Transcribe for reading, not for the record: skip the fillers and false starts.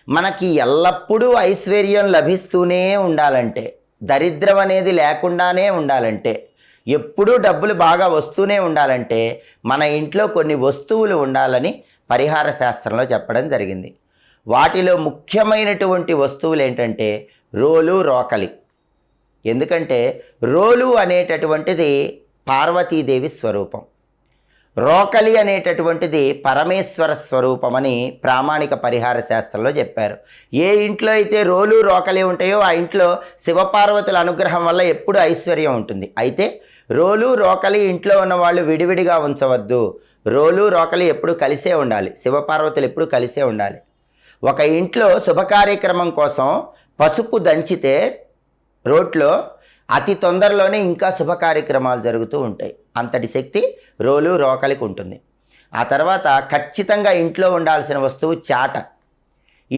మనకి ఎల్లప్పుడూ ఐశ్వర్యం లభిస్తూనే ఉండాలంటే, దరిద్రం అనేది లేకుండానే ఉండాలంటే, ఎప్పుడూ డబ్బులు బాగా వస్తూనే ఉండాలంటే మన ఇంట్లో కొన్ని వస్తువులు ఉండాలని పరిహార శాస్త్రంలో చెప్పడం జరిగింది. వాటిలో ముఖ్యమైనటువంటి వస్తువులు ఏంటంటే రోలు, రోకలి. ఎందుకంటే రోలు అనేటటువంటిది పార్వతీదేవి స్వరూపం, రోకలి అనేటటువంటిది పరమేశ్వర స్వరూపమని ప్రామాణిక పరిహార శాస్త్రంలో చెప్పారు. ఏ ఇంట్లో అయితే రోలు, రోకలి ఉంటాయో ఆ ఇంట్లో శివపార్వతుల అనుగ్రహం వల్ల ఎప్పుడు ఐశ్వర్యం ఉంటుంది. అయితే రోలు, రోకలి ఇంట్లో ఉన్న వాళ్ళు విడివిడిగా ఉంచవద్దు. రోలు, రోకలి ఎప్పుడు కలిసే ఉండాలి, శివపార్వతులు ఎప్పుడు కలిసే ఉండాలి. ఒక ఇంట్లో శుభకార్యక్రమం కోసం పసుపు దంచితే రోట్లో అతి తొందరలోనే ఇంకా శుభ కార్యక్రమాలు జరుగుతూ ఉంటాయి. అంతటి శక్తి రోలు, రోకలికి ఉంటుంది. ఆ తర్వాత ఖచ్చితంగా ఇంట్లో ఉండాల్సిన వస్తువు చాట.